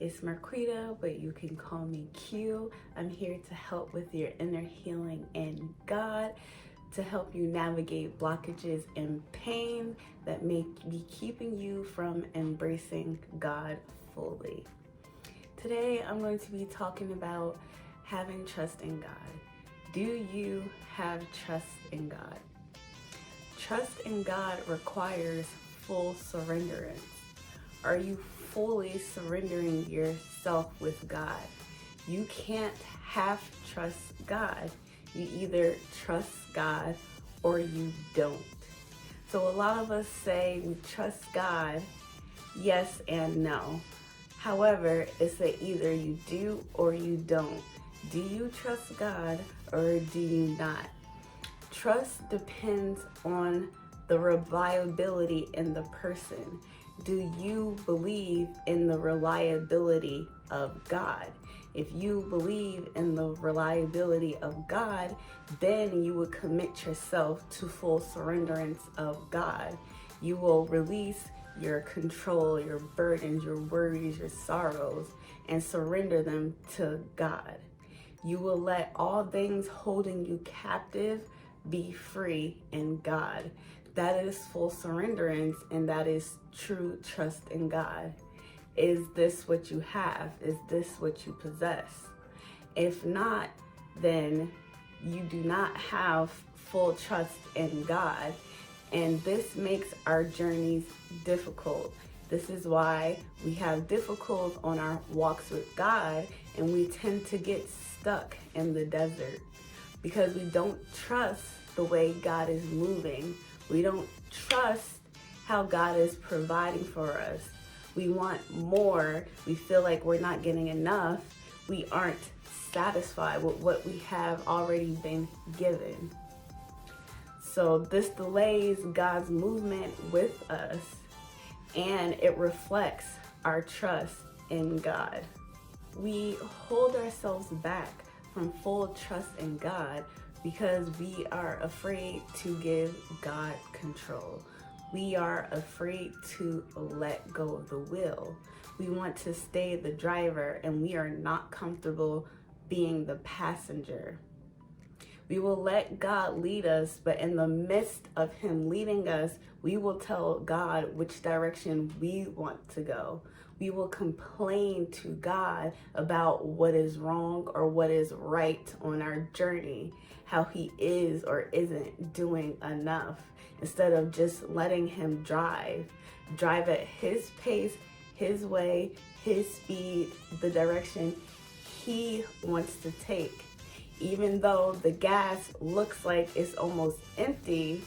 It's Marquita, but you can call me Q. I'm here to help with your inner healing in God, to help you navigate blockages and pain that may be keeping you from embracing God fully. Today, I'm going to be talking about having trust in God. Do you have trust in God? Trust in God requires full surrenderance. Are you fully surrendering yourself with God? You can't half trust God. You either trust God or you don't. So a lot of us say we trust God, yes and no. However, it's that either you do or you don't. Do you trust God or do you not? Trust depends on the reliability in the person. Do you believe in the reliability of God? If you believe in the reliability of God, then you would commit yourself to full surrenderance of God. You will release your control, your burdens, your worries, your sorrows, and surrender them to God. You will let all things holding you captive be free in God. That is full surrenderance, and that is true trust in God. Is this what you have? Is this what you possess? If not, then you do not have full trust in God, and this makes our journeys difficult. This is why we have difficulties on our walks with God, and we tend to get stuck in the desert because we don't trust the way God is moving. We don't trust how God is providing for us. We want more. We feel like we're not getting enough. We aren't satisfied with what we have already been given. So this delays God's movement with us, and it reflects our trust in God. We hold ourselves back from full trust in God because we are afraid to give God control. We are afraid to let go of the wheel. We want to stay the driver, and we are not comfortable being the passenger. We will let God lead us, but in the midst of Him leading us, we will tell God which direction we want to go. We will complain to God about what is wrong or what is right on our journey, how He is or isn't doing enough, instead of just letting Him drive at His pace, His way, His speed, the direction He wants to take. Even though the gas looks like it's almost empty,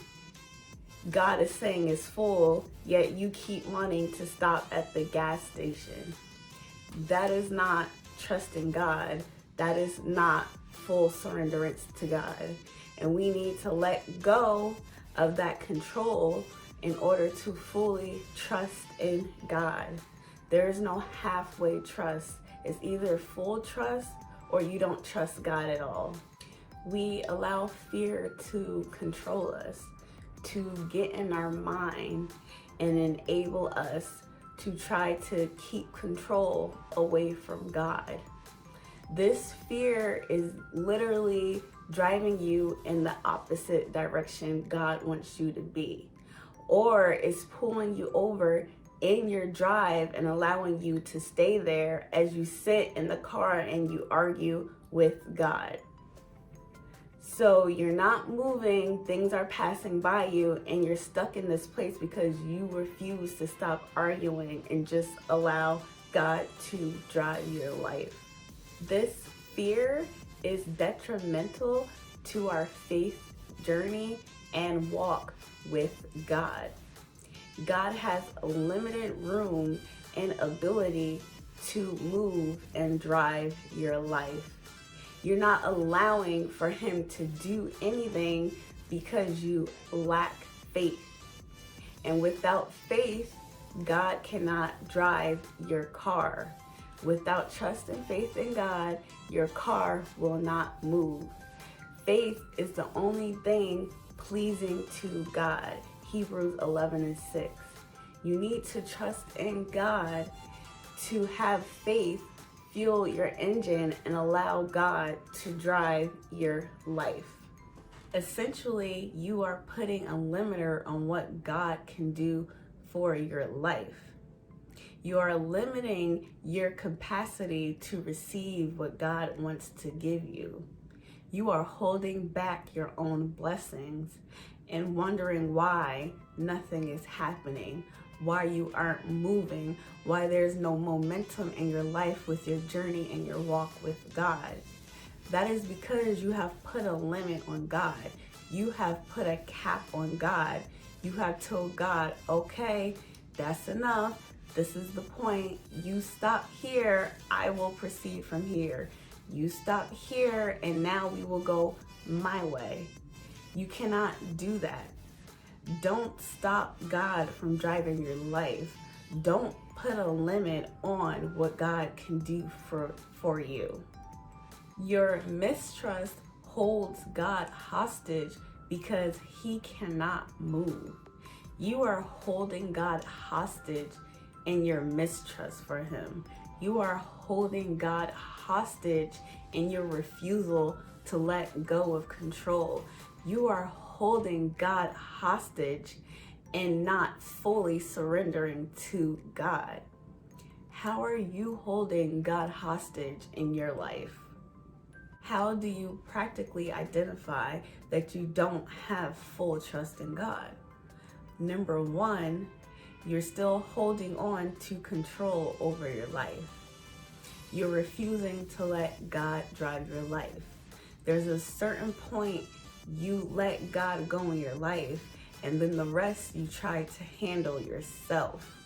God is saying it's full, yet you keep wanting to stop at the gas station. That is not trusting God. That is not full surrenderance to God. And we need to let go of that control in order to fully trust in God. There is no halfway trust. It's either full trust or you don't trust God at all. We allow fear to control us, to get in our mind and enable us to try to keep control away from God. This fear is literally driving you in the opposite direction God wants you to be, or it's pulling you over in your drive and allowing you to stay there as you sit in the car and you argue with God. So you're not moving, things are passing by you, and you're stuck in this place because you refuse to stop arguing and just allow God to drive your life. This fear is detrimental to our faith journey and walk with God. God has limited room and ability to move and drive your life. You're not allowing for Him to do anything because you lack faith. And without faith, God cannot drive your car. Without trust and faith in God, your car will not move. Faith is the only thing pleasing to God. Hebrews 11:6. You need to trust in God to have faith fuel your engine and allow God to drive your life. Essentially, you are putting a limiter on what God can do for your life. You are limiting your capacity to receive what God wants to give you. You are holding back your own blessings and wondering why nothing is happening, why you aren't moving, why there's no momentum in your life with your journey and your walk with God. That is because you have put a limit on God. You have put a cap on God. You have told God, okay, that's enough. This is the point. You stop here, I will proceed from here. You stop here, and now we will go my way. You cannot do that. Don't stop God from driving your life. Don't put a limit on what God can do for you. Your mistrust holds God hostage because he cannot move. You are holding God hostage in your mistrust for him. You are holding God hostage in your refusal to let go of control. You are holding God hostage and not fully surrendering to God. How are you holding God hostage in your life? How do you practically identify that you don't have full trust in God? Number one, you're still holding on to control over your life. You're refusing to let God drive your life. There's a certain point you let God go in your life, and then the rest you try to handle yourself.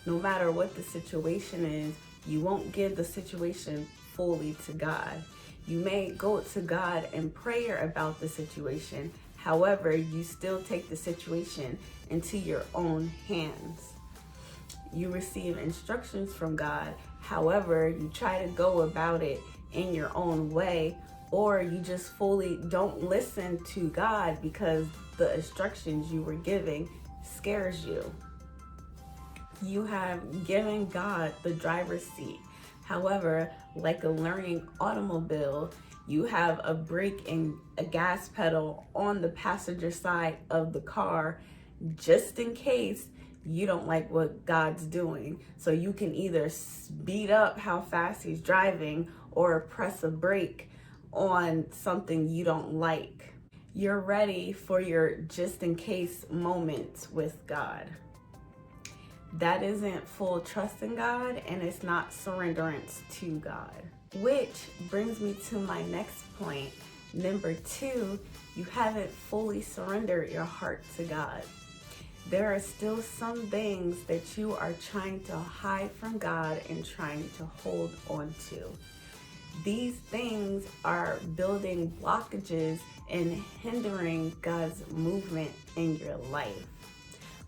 No matter what the situation is, you won't give the situation fully to God. You may go to God in prayer about the situation. However, you still take the situation into your own hands. You receive instructions from God. However, you try to go about it in your own way, or you just fully don't listen to God because the instructions you were giving scares you. You have given God the driver's seat. However, like a learning automobile, you have a brake and a gas pedal on the passenger side of the car just in case you don't like what God's doing. So you can either speed up how fast he's driving or press a brake on something you don't like. You're ready for your just in case moments with God. That isn't full trust in God, and it's not surrenderance to God. Which brings me to my next point. Number two, you haven't fully surrendered your heart to God. There are still some things that you are trying to hide from God and trying to hold on to. These things are building blockages and hindering God's movement in your life.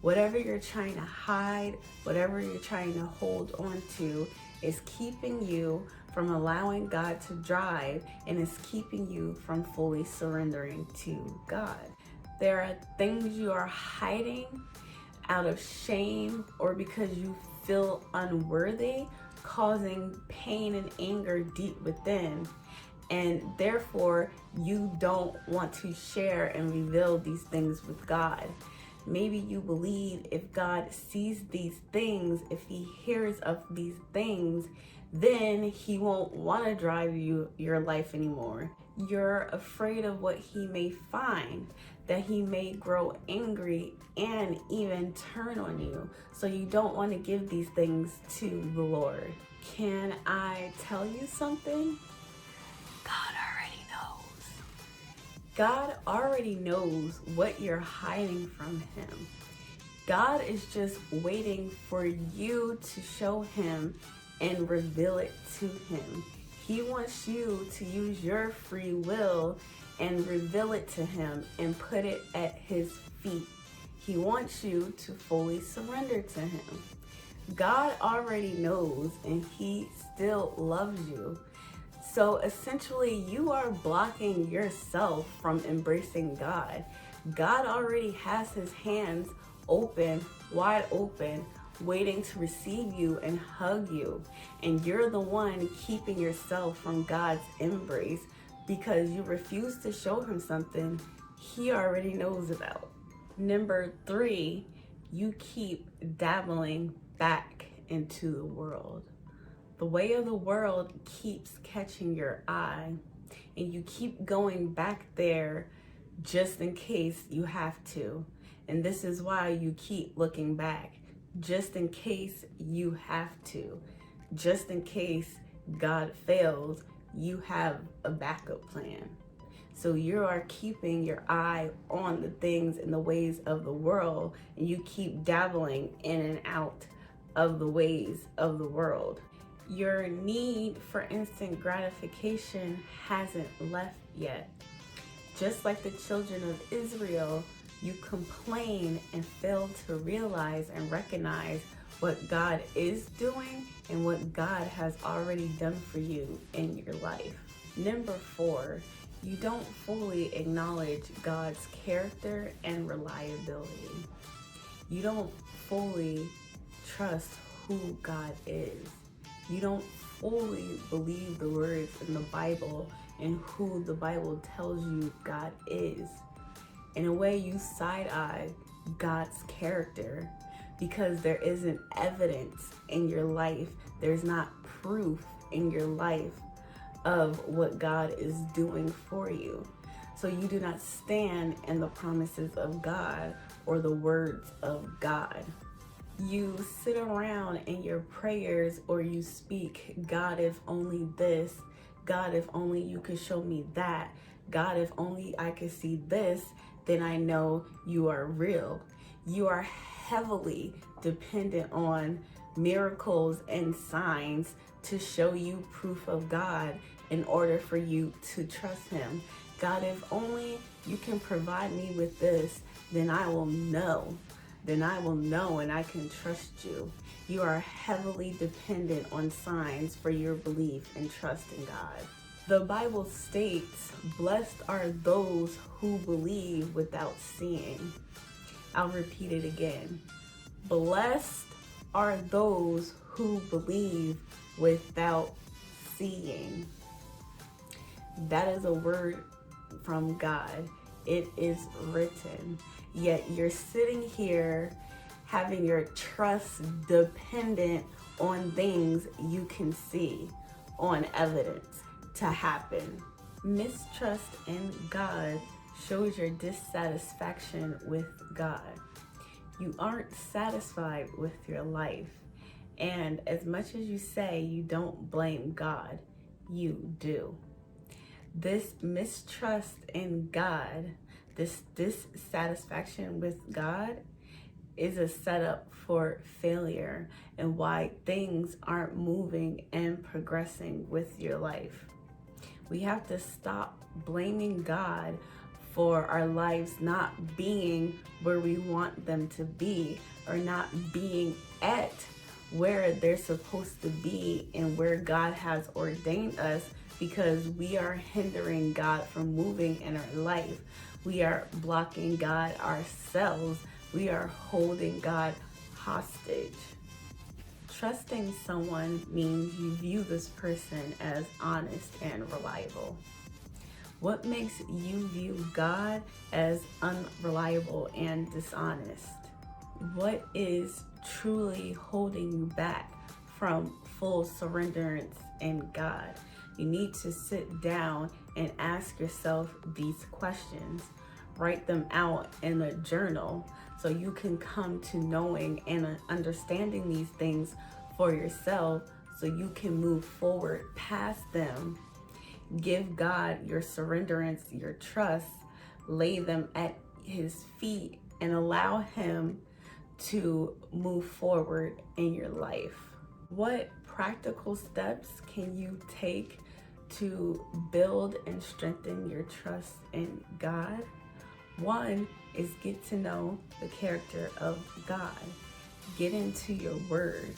Whatever you're trying to hide, whatever you're trying to hold on to is keeping you from allowing God to drive, and is keeping you from fully surrendering to God. There are things you are hiding out of shame or because you feel unworthy, causing pain and anger deep within. And therefore, you don't want to share and reveal these things with God. Maybe you believe if God sees these things, if he hears of these things, then he won't want to drive your life anymore. You're afraid of what he may find, that he may grow angry and even turn on you. So you don't want to give these things to the Lord. Can I tell you something? God already knows. God already knows what you're hiding from him. God is just waiting for you to show him and reveal it to him. He wants you to use your free will and reveal it to him and put it at his feet. He wants you to fully surrender to him. God already knows, and he still loves you. So essentially, you are blocking yourself from embracing God. God already has his hands open, wide open, waiting to receive you and hug you. And you're the one keeping yourself from God's embrace because you refuse to show him something he already knows about. Number 3, you keep dabbling back into the world. The way of the world keeps catching your eye, and you keep going back there just in case you have to. And this is why you keep looking back, just in case you have to. Just in case God fails, you have a backup plan. So you are keeping your eye on the things and the ways of the world, and you keep dabbling in and out of the ways of the world. Your need for instant gratification hasn't left yet. Just like the children of Israel, you complain and fail to realize and recognize what God is doing and what God has already done for you in your life. Number 4, you don't fully acknowledge God's character and reliability. You don't fully trust who God is. You don't fully believe the words in the Bible and who the Bible tells you God is. In a way, you side-eye God's character because there isn't evidence in your life. There's not proof in your life of what God is doing for you. So you do not stand in the promises of God or the words of God. You sit around in your prayers or you speak, God, if only this, God, if only you could show me that, God, if only I could see this, then I know you are real. You are heavily dependent on miracles and signs to show you proof of God in order for you to trust him. God, if only you can provide me with this, then I will know. Then I will know and I can trust you. You are heavily dependent on signs for your belief and trust in God. The Bible states, blessed are those who believe without seeing. I'll repeat it again. Blessed are those who believe without seeing. That is a word from God. It is written. Yet you're sitting here having your trust dependent on things you can see, on evidence to happen. Mistrust in God shows your dissatisfaction with God. You aren't satisfied with your life. And as much as you say you don't blame God, you do. This mistrust in God, this dissatisfaction with God is a setup for failure and why things aren't moving and progressing with your life. We have to stop blaming God for our lives not being where we want them to be or not being at where they're supposed to be and where God has ordained us, because we are hindering God from moving in our life. We are blocking God ourselves. We are holding God hostage. Trusting someone means you view this person as honest and reliable. What makes you view God as unreliable and dishonest? What is truly holding you back from full surrenderance in God? You need to sit down and ask yourself these questions. Write them out in a journal so you can come to knowing and understanding these things for yourself so you can move forward past them. Give God your surrenderance, your trust, lay them at his feet and allow him to move forward in your life. What practical steps can you take to build and strengthen your trust in God? One is get to know the character of God. Get into your word.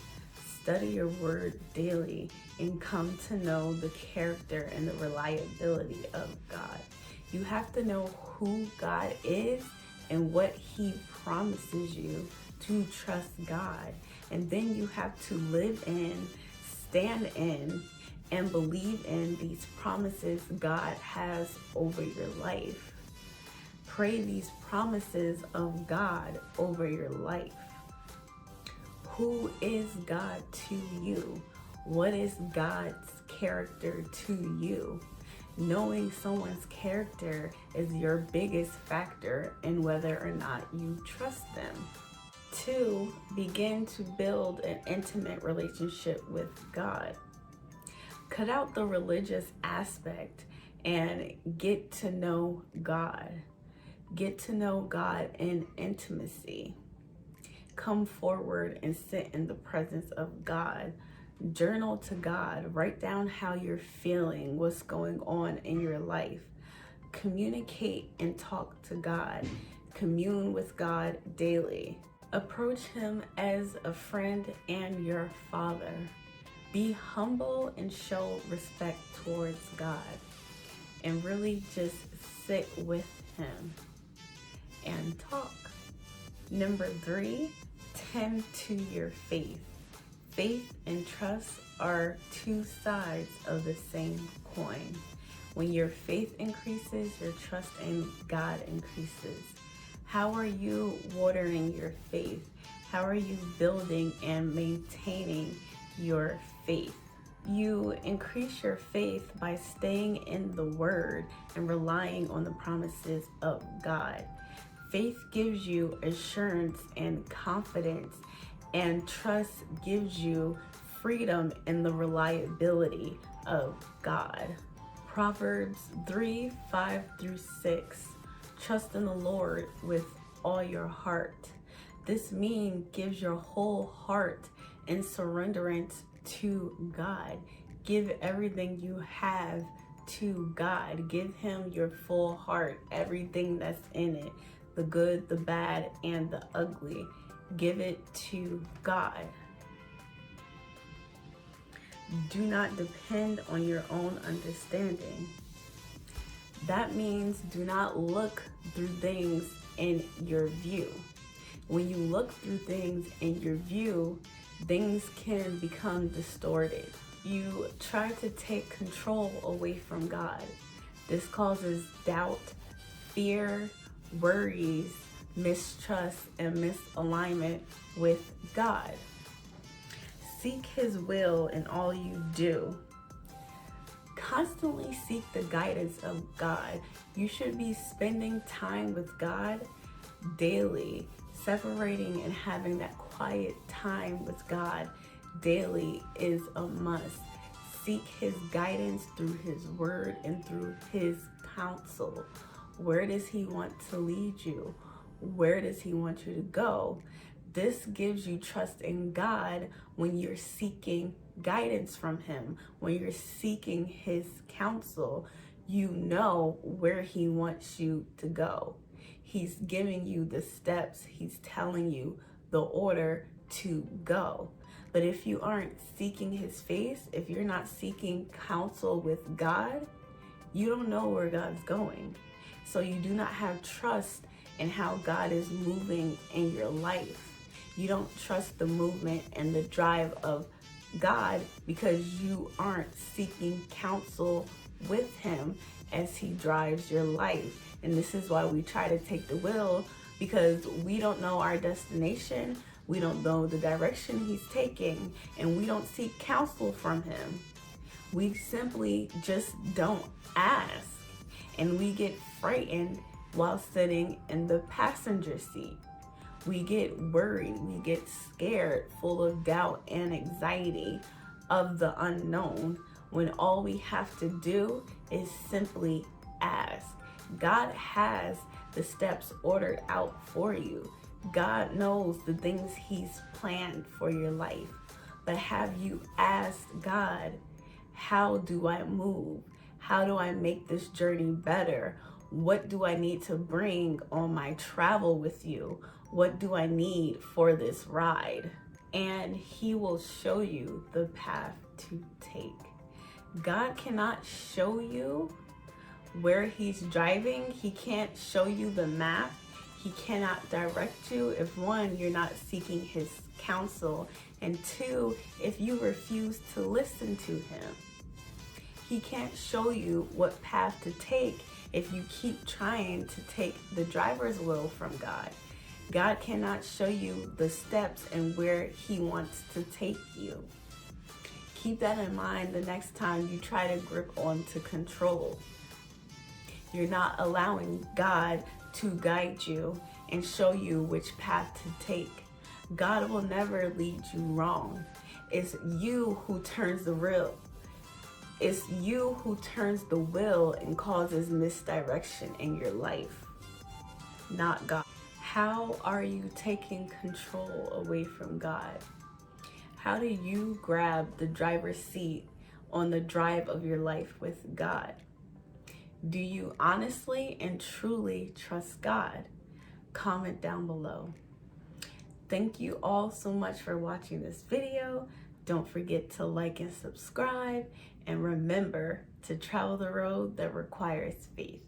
Study your word daily and come to know the character and the reliability of God. You have to know who God is and what he promises you to trust God. And then you have to live in, stand in, and believe in these promises God has over your life. Pray these promises of God over your life. Who is God to you? What is God's character to you? Knowing someone's character is your biggest factor in whether or not you trust them. 2, begin to build an intimate relationship with God. Cut out the religious aspect and get to know God. Get to know God in intimacy. Come forward and sit in the presence of God. Journal to God. Write down how you're feeling, what's going on in your life. Communicate and talk to God. Commune with God daily. Approach Him as a friend and your Father. Be humble and show respect towards God. And really just sit with Him and talk. Number 3, tend to your faith. Faith and trust are two sides of the same coin. When your faith increases, your trust in God increases. How are you watering your faith? How are you building and maintaining your faith? You increase your faith by staying in the Word and relying on the promises of God. Faith gives you assurance and confidence, and trust gives you freedom in the reliability of God. Proverbs 3:5-6. Trust in the Lord with all your heart. This gives your whole heart in surrenderance to God. Give everything you have to God. Give Him your full heart, everything that's in it, the good, the bad, and the ugly. Give it to God. Do not depend on your own understanding. That means do not look through things in your view. When you look through things in your view, things can become distorted. You try to take control away from God. This causes doubt, fear, worries, mistrust, and misalignment with God. Seek His will in all you do. Constantly seek the guidance of God. You should be spending time with God daily. Separating and having that quiet time with God daily is a must. Seek His guidance through His Word and through His counsel. Where does He want to lead you? Where does He want you to go? This gives you trust in God when you're seeking guidance from Him. When you're seeking His counsel, you know where He wants you to go. He's giving you the steps. He's telling you the order to go. But if you aren't seeking His face, if you're not seeking counsel with God, you don't know where God's going. So you do not have trust in how God is moving in your life. You don't trust the movement and the drive of God because you aren't seeking counsel with Him as He drives your life. And this is why we try to take the wheel, because we don't know our destination. We don't know the direction He's taking, and we don't seek counsel from Him. We simply just don't ask, and we get frightened while sitting in the passenger seat. We get worried, we get scared, full of doubt and anxiety of the unknown, when all we have to do is simply ask. God has the steps ordered out for you. God knows the things He's planned for your life. But have you asked God, how do I move? How do I make this journey better? What do I need to bring on my travel with you? What do I need for this ride? And He will show you the path to take. God cannot show you where He's driving. He can't show you the map. He cannot direct you if, one, you're not seeking his counsel, and two, if you refuse to listen to him. He can't show you what path to take if you keep trying to take the driver's wheel from God. God cannot show you the steps and where he wants to take you. Keep that in mind the next time you try to grip onto control. You're not allowing God to guide you and show you which path to take. God will never lead you wrong. It's you who turns the wheel. It's you who turns the wheel and causes misdirection in your life, not God. How are you taking control away from God? How do you grab the driver's seat on the drive of your life with God? Do you honestly and truly trust God? Comment down below. Thank you all so much for watching this video. Don't forget to like and subscribe, and remember to travel the road that requires faith.